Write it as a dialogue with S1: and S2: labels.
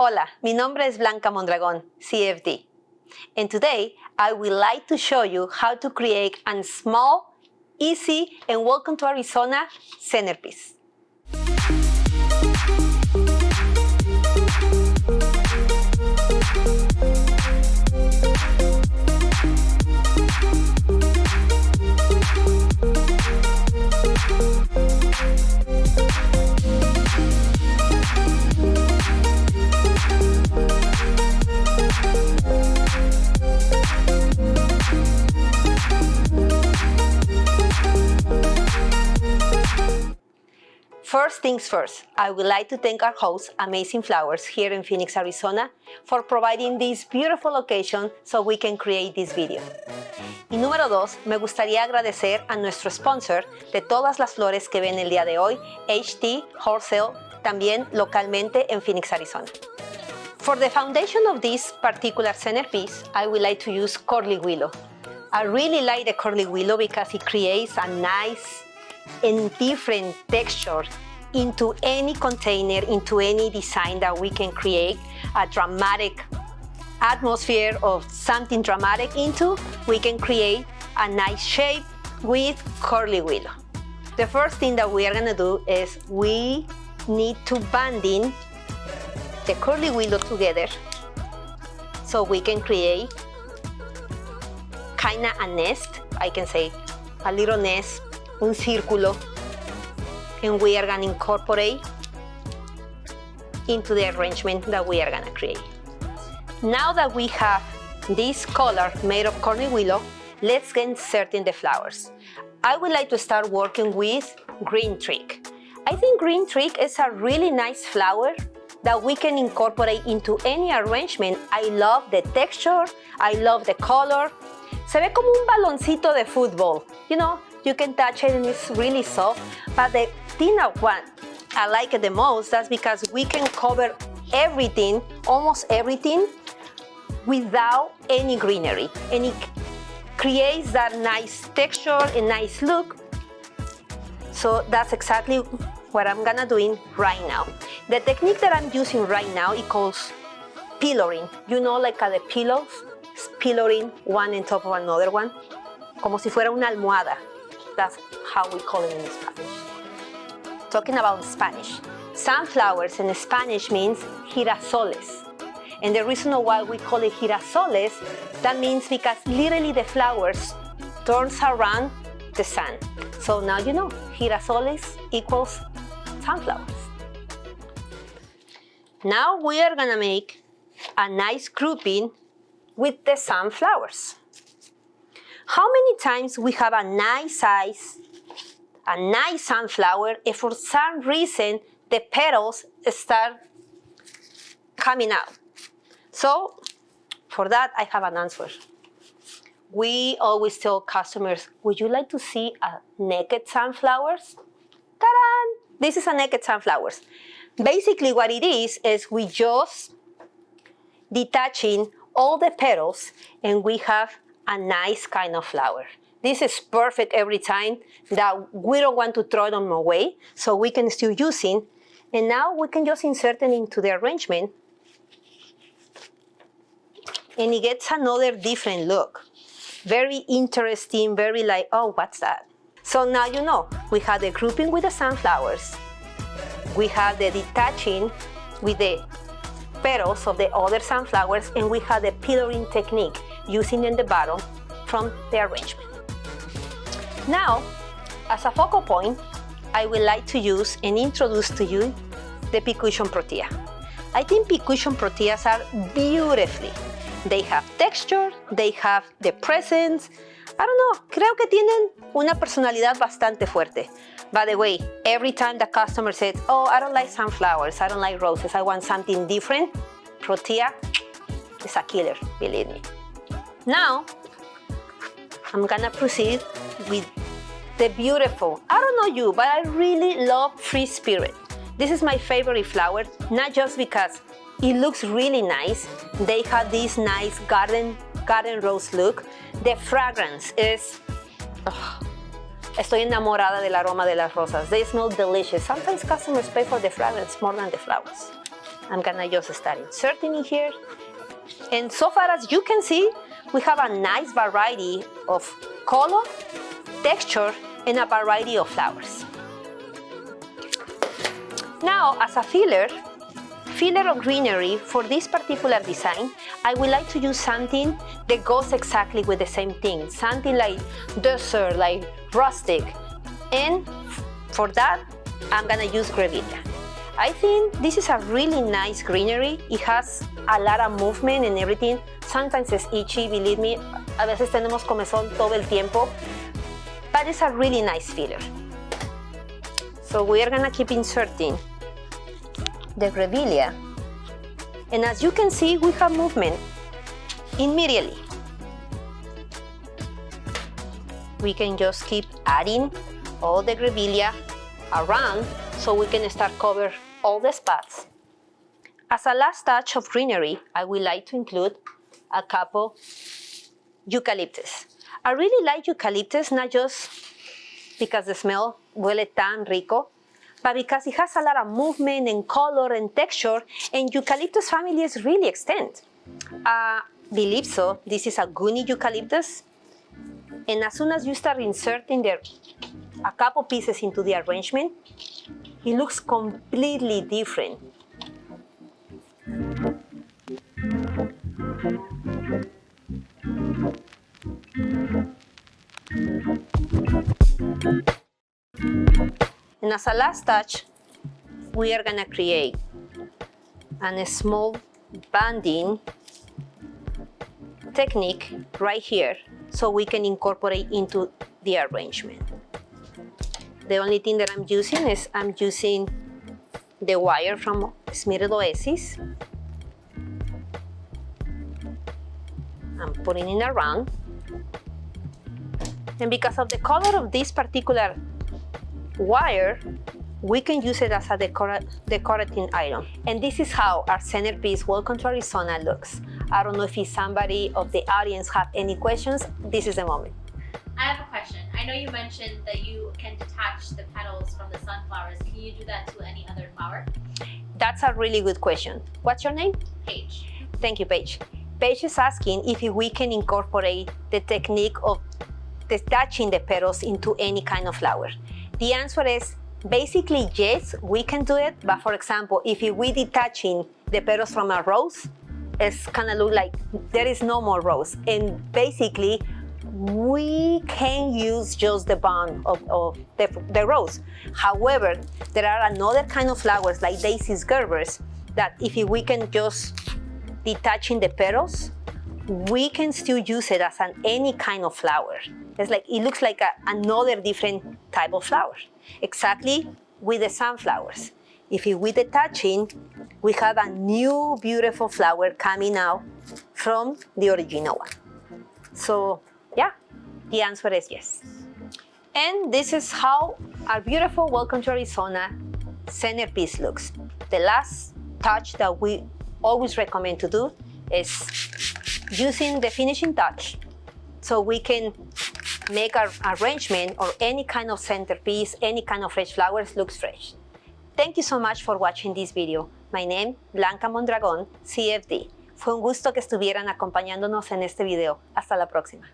S1: Hola, mi nombre es Blanca Mondragón, CFD. And today, I would like to show you how to create a small, easy, and welcome to Arizona centerpiece. First things first, I would like to thank our host, Amazing Flowers, here in Phoenix, Arizona, for providing this beautiful location so we can create this video. Y número 2, me gustaría agradecer a nuestro sponsor de todas las flores que ven el día de hoy, HT Wholesale, también localmente en Phoenix, Arizona. For the foundation of this particular centerpiece, I would like to use curly willow. I really like the curly willow because it creates a nice and different texture into any container, into any design that we can create a dramatic atmosphere of something dramatic into. We can create a nice shape with curly willow. The first thing that we are gonna do is we need to banding the curly willow together so we can create kinda a nest, I can say a little nest, un círculo, and we are going to incorporate into the arrangement that we are going to create. Now that we have this color made of curly willow, let's get inserting the flowers. I would like to start working with green trick. I think green trick is a really nice flower that we can incorporate into any arrangement. I love the texture, I love the color. Se ve como un baloncito de fútbol, you know. You can touch it and it's really soft, but the thing what I like it the most, that's because we can cover everything, almost everything, without any greenery. And it creates that nice texture and nice look. So that's exactly what I'm gonna doing right now. The technique that I'm using right now, it calls pillaring. You know, like the pillows, pillaring one on top of another one, como si fuera una almohada. That's how we call it in Spanish. Talking about Spanish, sunflowers in Spanish means girasoles. And the reason why we call it girasoles, that means because literally the flowers turns around the sun. So now you know, girasoles equals sunflowers. Now we are gonna make a nice grouping with the sunflowers. How many times we have a nice size, a nice sunflower, and for some reason the petals start coming out? So for that I have an answer. We always tell customers, would you like to see a naked sunflowers? Ta-da! This is a naked sunflowers. Basically what it is we just detaching all the petals and we have a nice kind of flower. This is perfect every time that we don't want to throw them away, so we can still use it. And now we can just insert it into the arrangement. And it gets another different look. Very interesting, very like, oh, what's that? So now you know, we have the grouping with the sunflowers. We have the detaching with the petals of the other sunflowers, and we have the pillaring technique using in the bottom from the arrangement. Now, as a focal point, I would like to use and introduce to you the picuation protea. I think picuation proteas are beautifully. They have texture, they have the presence. I don't know, creo que tienen una personalidad bastante fuerte. By the way, every time the customer says, oh, I don't like sunflowers, I don't like roses, I want something different, protea is a killer, believe me. Now, I'm gonna proceed with the beautiful, I don't know you, but I really love Free Spirit. This is my favorite flower, not just because it looks really nice. They have this nice garden rose look. The fragrance is, estoy enamorada del aroma de las rosas. They smell delicious. Sometimes customers pay for the fragrance more than the flowers. I'm gonna just start inserting in here. And so far as you can see, we have a nice variety of color, texture, and a variety of flowers. Now, as a filler or greenery for this particular design, I would like to use something that goes exactly with the same thing, something like desert, like rustic. And for that, I'm gonna use grevillea. I think this is a really nice greenery. It has a lot of movement and everything. Sometimes it's itchy, believe me. A veces tenemos comezón todo el tiempo, but it's a really nice filler. So we are gonna keep inserting the grevillea. And as you can see, we have movement immediately. We can just keep adding all the grevillea around so we can start cover all the spots. As a last touch of greenery, I would like to include a couple eucalyptus. I really like eucalyptus, not just because the smell huele tan rico, but because it has a lot of movement and color and texture, and eucalyptus family is really extent. Believe so, this is a guni eucalyptus, and as soon as you start inserting a couple pieces into the arrangement, it looks completely different. And as a last touch, we are gonna create a small banding technique right here so we can incorporate into the arrangement. The only thing that I'm using is the wire from Smeared Oasis. I'm putting it around. And because of the color of this particular wire, we can use it as a decorating item. And this is how our centerpiece Welcome to Arizona looks. I don't know if somebody of the audience have any questions. This is the moment.
S2: I have a question. I know you mentioned that you can detach the petals from the sunflowers. Can you do that to any other flower?
S1: That's a really good question. What's your name?
S2: Paige.
S1: Thank you, Paige. Paige is asking if we can incorporate the technique of detaching the petals into any kind of flower. The answer is basically yes, we can do it. But for example, if we detaching the petals from a rose, it's gonna look like there is no more rose. And basically, we can use just the bond of the rose. However, there are another kind of flowers like daisies, gerbers, that if we can just detaching the petals, we can still use it as any kind of flower. It's like, it looks like another different type of flower. Exactly with the sunflowers. If we detaching, we have a new beautiful flower coming out from the original one. So yeah, the answer is yes. And this is how our beautiful Welcome to Arizona centerpiece looks. The last touch that we always recommend to do is using the finishing touch so we can make our arrangement or any kind of centerpiece, any kind of fresh flowers looks fresh. Thank you so much for watching this video. My name, Blanca Mondragón, CFD. Fue un gusto que estuvieran acompañándonos en este video. Hasta la próxima.